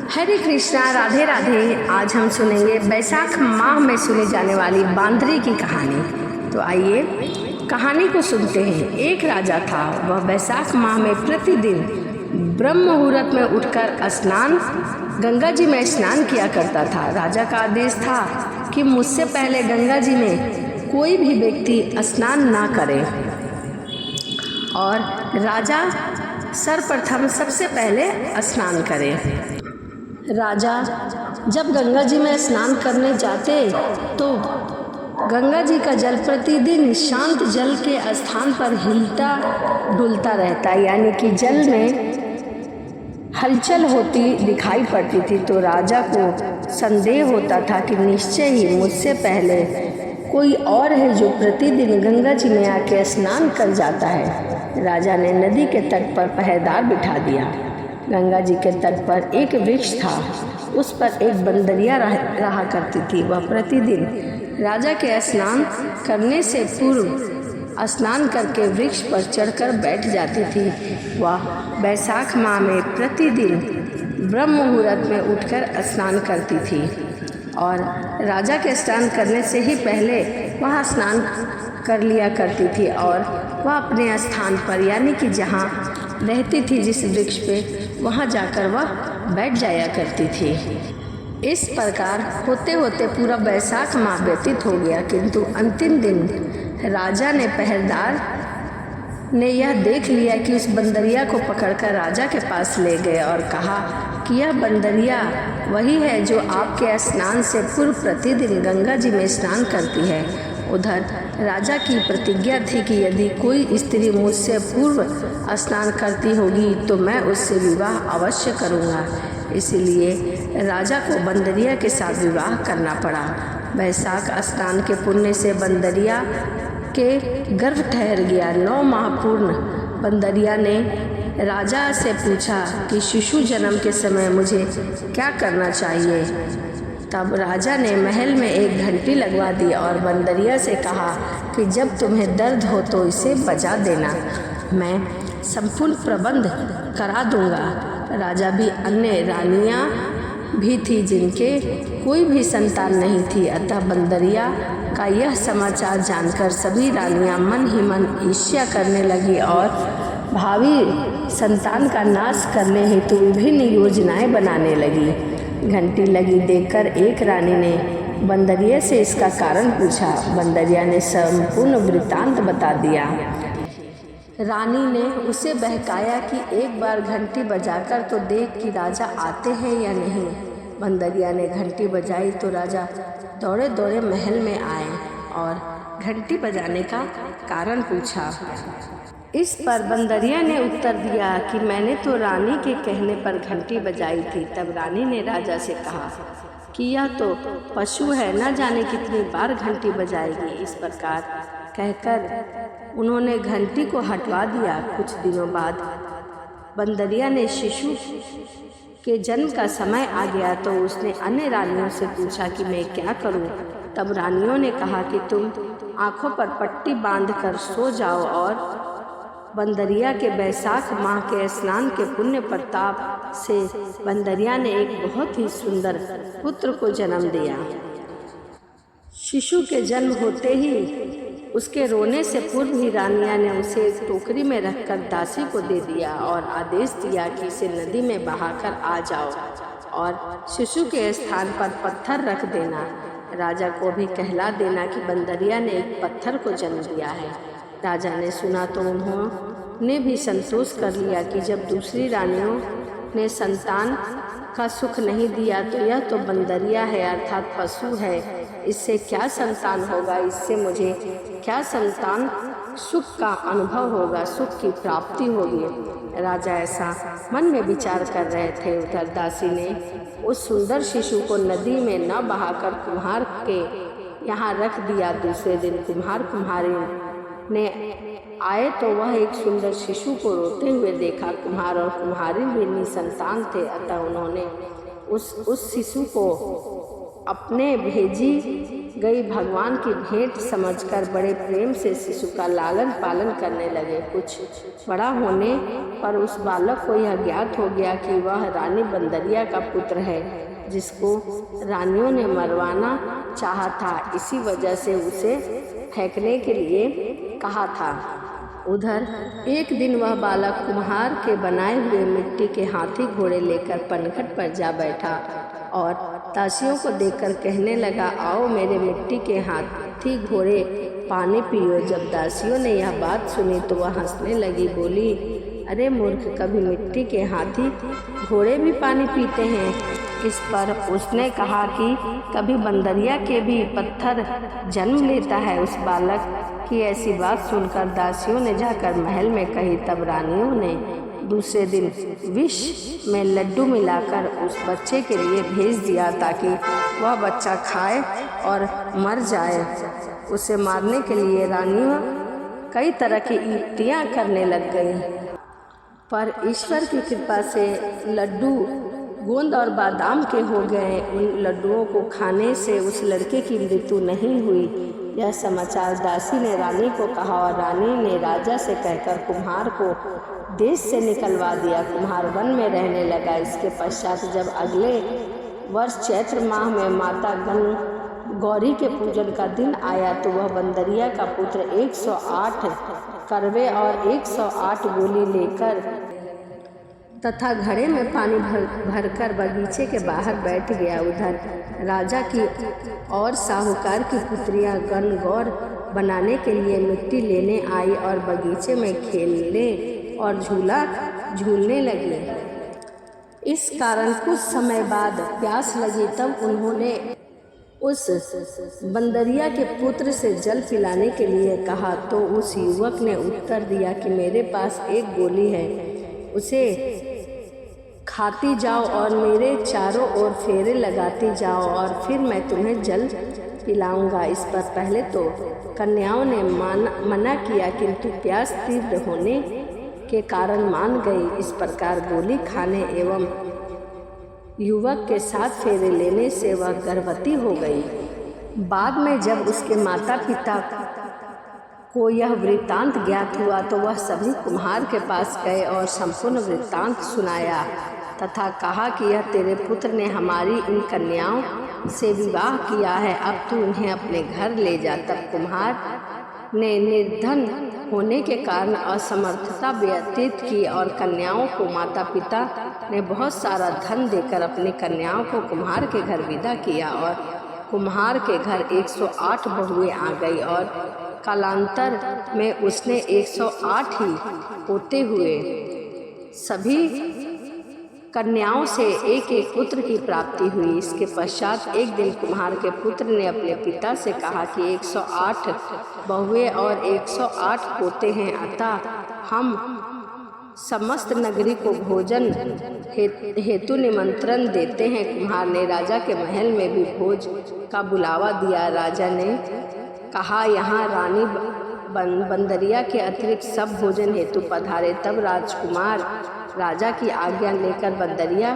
हरे कृष्णा, राधे राधे। आज हम सुनेंगे बैसाख माह में सुनी जाने वाली बांदरी की कहानी। तो आइए कहानी को सुनते हैं। एक राजा था। वह बैसाख माह में प्रतिदिन ब्रह्म मुहूर्त में उठकर स्नान गंगा जी में स्नान किया करता था। राजा का आदेश था कि मुझसे पहले गंगा जी में कोई भी व्यक्ति स्नान ना करे और राजा सर्वप्रथम सबसे पहले स्नान करे। राजा जब गंगा जी में स्नान करने जाते तो गंगा जी का जल प्रतिदिन शांत जल के स्थान पर हिलता डुलता रहता, यानी कि जल में हलचल होती दिखाई पड़ती थी। तो राजा को संदेह होता था कि निश्चय ही मुझसे पहले कोई और है जो प्रतिदिन गंगा जी में आके स्नान कर जाता है। राजा ने नदी के तट पर पहरेदार बिठा दिया। गंगा जी के तट पर एक वृक्ष था, उस पर एक बंदरिया रहा करती थी। वह प्रतिदिन राजा के स्नान करने से पूर्व स्नान करके वृक्ष पर चढ़कर बैठ जाती थी। वह बैसाख माह में प्रतिदिन ब्रह्म मुहूर्त में उठकर स्नान करती थी और राजा के स्नान करने से ही पहले वह स्नान कर लिया करती थी और वह अपने स्थान पर, यानी कि जहाँ रहती थी जिस वृक्ष पे, वहाँ जाकर वह बैठ जाया करती थी। इस प्रकार होते होते पूरा बैसाख माह व्यतीत हो गया, किंतु अंतिम दिन राजा ने पहरेदार ने यह देख लिया कि उस बंदरिया को पकड़कर राजा के पास ले गए और कहा कि यह बंदरिया वही है जो आपके स्नान से पूर्व प्रतिदिन गंगा जी में स्नान करती है। उधर राजा की प्रतिज्ञा थी कि यदि कोई स्त्री मुझसे पूर्व स्नान करती होगी तो मैं उससे विवाह अवश्य करूँगा। इसलिए राजा को बंदरिया के साथ विवाह करना पड़ा। बैसाख स्नान के पुण्य से बंदरिया के गर्भ ठहर गया। 9 माह पूर्ण बंदरिया ने राजा से पूछा कि शिशु जन्म के समय मुझे क्या करना चाहिए। तब राजा ने महल में एक घंटी लगवा दी और बंदरिया से कहा कि जब तुम्हें दर्द हो तो इसे बजा देना, मैं संपूर्ण प्रबंध करा दूंगा। राजा भी अन्य रानियां भी थी जिनके कोई भी संतान नहीं थी, अतः बंदरिया का यह समाचार जानकर सभी रानियां मन ही मन ईर्ष्या करने लगी और भावी संतान का नाश करने हेतु विभिन्न योजनाएं बनाने लगी। घंटी लगी देखकर एक रानी ने बंदरिया से इसका कारण पूछा। बंदरिया ने संपूर्ण वृत्तांत बता दिया। रानी ने उसे बहकाया कि एक बार घंटी बजाकर तो देख कि राजा आते हैं या नहीं। बंदरिया ने घंटी बजाई तो राजा दौड़े दौड़े महल में आए और घंटी बजाने का कारण पूछा। इस पर बंदरिया ने उत्तर दिया कि मैंने तो रानी के कहने पर घंटी बजाई थी। तब रानी ने राजा से कहा कि यह तो पशु है, न जाने कितनी बार घंटी बजाएगी। इस प्रकार कहकर उन्होंने घंटी को हटवा दिया। कुछ दिनों बाद बंदरिया ने शिशु के जन्म का समय आ गया तो उसने अन्य रानियों से पूछा कि मैं क्या करूं। तब रानियों ने कहा कि तुम आंखों पर पट्टी बांधकर सो जाओ और बंदरिया के बैसाख माह के स्नान के पुण्य प्रताप से बंदरिया ने एक बहुत ही सुंदर पुत्र को जन्म दिया। शिशु के जन्म होते ही उसके रोने से पूर्व ही रानिया ने उसे एक टोकरी में रखकर दासी को दे दिया और आदेश दिया कि इसे नदी में बहाकर आ जाओ और शिशु के स्थान पर पत्थर रख देना। राजा को भी कहला देना कि बंदरिया ने एक पत्थर को जन्म दिया है। राजा ने सुना तो उन्होंने भी संतोष कर लिया कि जब दूसरी रानियों ने संतान का सुख नहीं दिया तो यह तो बंदरिया है, अर्थात पशु है, इससे क्या संतान होगा, इससे मुझे क्या संतान सुख का अनुभव होगा, सुख की प्राप्ति होगी। राजा ऐसा मन में विचार कर रहे थे। उधर दासी ने उस सुंदर शिशु को नदी में न बहाकर कुम्हार के यहाँ रख दिया। दूसरे दिन कुम्हारी ने आए तो वह एक सुंदर शिशु को रोते हुए देखा। कुम्हार और कुम्हारी भी निसंतान थे, अतः उन्होंने उस शिशु को अपने भेजी गई भगवान की भेंट समझकर बड़े प्रेम से शिशु का लालन पालन करने लगे। कुछ बड़ा होने पर उस बालक को यह ज्ञात हो गया कि वह रानी बंदरिया का पुत्र है, जिसको रानियों ने मरवाना चाहा था। इसी वजह से उसे फेंकने के लिए कहा था। उधर एक दिन वह बालक कुम्हार के बनाए हुए मिट्टी के हाथी घोड़े लेकर पनघट पर जा बैठा और दासियों को देखकर कहने लगा, आओ मेरे मिट्टी के हाथी घोड़े पानी पियो। जब दासियों ने यह बात सुनी तो वह हंसने लगी, बोली, अरे मूर्ख, कभी मिट्टी के हाथी घोड़े भी पानी पीते हैं। इस पर उसने कहा कि कभी बंदरिया के भी पत्थर जन्म लेता है। उस बालक की ऐसी बात सुनकर दासियों ने जाकर महल में कही। तब रानियों ने दूसरे दिन विष में लड्डू मिलाकर उस बच्चे के लिए भेज दिया ताकि वह बच्चा खाए और मर जाए। उसे मारने के लिए रानियां कई तरह की युक्तियां करने लग गईं, पर ईश्वर की कृपा से लड्डू गोंद और बादाम के हो गए। उन लड्डुओं को खाने से उस लड़के की मृत्यु नहीं हुई। यह समाचार दासी ने रानी को कहा और रानी ने राजा से कहकर कुम्हार को देश से निकलवा दिया। कुम्हार वन में रहने लगा। इसके पश्चात जब अगले वर्ष चैत्र माह में माता गौरी के पूजन का दिन आया तो वह बंदरिया का पुत्र 108 करवे और 108 गोली लेकर तथा घड़े में पानी भरकर बगीचे के बाहर बैठ गया। उधर राजा की और साहूकार की पुत्रियां गणगौर बनाने के लिए मिट्टी लेने आई और बगीचे में खेलने और झूला झूलने लगी। इस कारण कुछ समय बाद प्यास लगी, तब उन्होंने उस बंदरिया के पुत्र से जल पिलाने के लिए कहा तो उस युवक ने उत्तर दिया कि मेरे पास एक गोली है, उसे खाती जाओ और मेरे चारों ओर फेरे लगाती जाओ और फिर मैं तुम्हें जल पिलाऊंगा। इस पर पहले तो कन्याओं ने मना किया, किंतु प्यास तीव्र होने के कारण मान गई। इस प्रकार गोली खाने एवं युवक के साथ फेरे लेने से वह गर्भवती हो गई। बाद में जब उसके माता पिता को यह वृत्तांत ज्ञात हुआ तो वह सभी कुम्हार के पास गए और संपूर्ण वृत्तांत सुनाया तथा कहा कि यह तेरे पुत्र ने हमारी इन कन्याओं से विवाह किया है, अब तू उन्हें अपने घर ले जा। तब कुम्हार ने निर्धन होने के कारण असमर्थता व्यतीत की और कन्याओं को माता पिता ने बहुत सारा धन देकर अपनी कन्याओं को कुम्हार के घर विदा किया और कुम्हार के घर 108 बहुएं आ गई और कालांतर में उसने 108 ही पोते हुए। सभी कन्याओं से एक एक पुत्र की प्राप्ति हुई। इसके पश्चात एक दिन कुम्हार के पुत्र ने अपने पिता से कहा कि 108 बहुएं और 108 पोते हैं, अतः हम समस्त नगरी को भोजन हेतु निमंत्रण देते हैं। कुम्हार ने राजा के महल में भी भोज का बुलावा दिया। राजा ने कहा, यहाँ रानी बंदरिया के अतिरिक्त सब भोजन हेतु पधारे। तब राजकुमार राजा की आज्ञा लेकर बंदरिया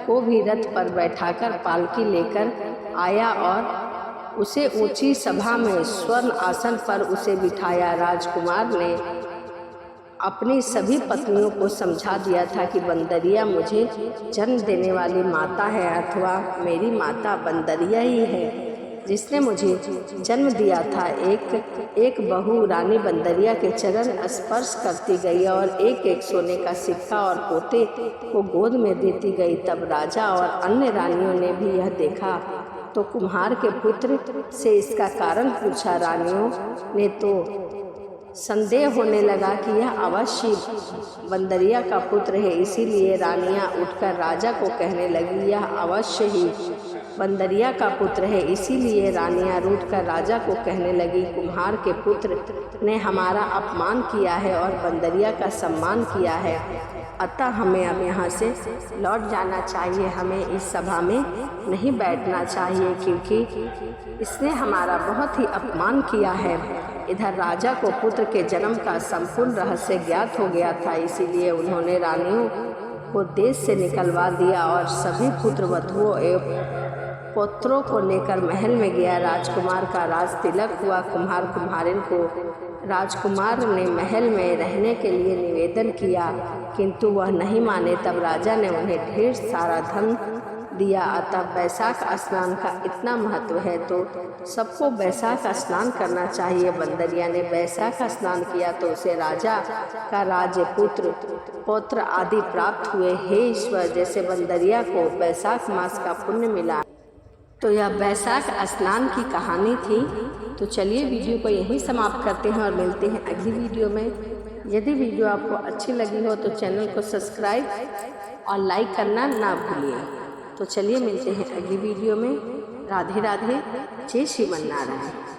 को भी रथ पर बैठाकर पालकी लेकर आया और उसे ऊंची सभा में स्वर्ण आसन पर उसे बिठाया। राजकुमार ने अपनी सभी पत्नियों को समझा दिया था कि बंदरिया मुझे जन्म देने वाली माता है अथवा मेरी माता बंदरिया ही है जिसने मुझे जन्म दिया था। एक बहू रानी बंदरिया के चरण स्पर्श करती गई और एक एक सोने का सिक्का और पोते को गोद में देती गई। तब राजा और अन्य रानियों ने भी यह देखा तो कुम्हार के पुत्र से इसका कारण पूछा। रानियों ने तो संदेह होने लगा कि यह अवश्य बंदरिया का पुत्र है, इसीलिए रानियां उठकर राजा को कहने लगी, यह अवश्य ही बंदरिया का पुत्र है। इसीलिए रानियां रूठकर राजा को कहने लगी, कुम्हार के पुत्र ने हमारा अपमान किया है और बंदरिया का सम्मान किया है, अतः हमें अब यहाँ से लौट जाना चाहिए। हमें इस सभा में नहीं बैठना चाहिए क्योंकि इसने हमारा बहुत ही अपमान किया है। इधर राजा को पुत्र के जन्म का संपूर्ण रहस्य ज्ञात हो गया था, इसीलिए उन्होंने रानियों को देश से निकलवा दिया और सभी पुत्र वधुओं एवं पुत्रों को लेकर महल में गया। राजकुमार का राज तिलक हुआ। कुम्हार कुम्हारिन को राजकुमार ने महल में रहने के लिए निवेदन किया, किंतु वह नहीं माने। तब राजा ने उन्हें ढेर सारा धन दिया। अतः बैसाख स्नान का इतना महत्व है तो सबको बैसाख स्नान करना चाहिए। बंदरिया ने बैसाख स्नान किया तो उसे राजा का राज्य, पौत्र आदि प्राप्त हुए। हे ईश्वर, जैसे बंदरिया को बैसाख मास का पुण्य मिला। तो यह बैसाख स्नान की कहानी थी। तो चलिए वीडियो को यहीं समाप्त करते हैं और मिलते हैं अगली वीडियो में। यदि वीडियो आपको अच्छी लगी हो तो चैनल को सब्सक्राइब और लाइक करना ना भूलिए। तो चलिए मिलते हैं अगली वीडियो में। राधे राधे, जय श्रीमन नारायण।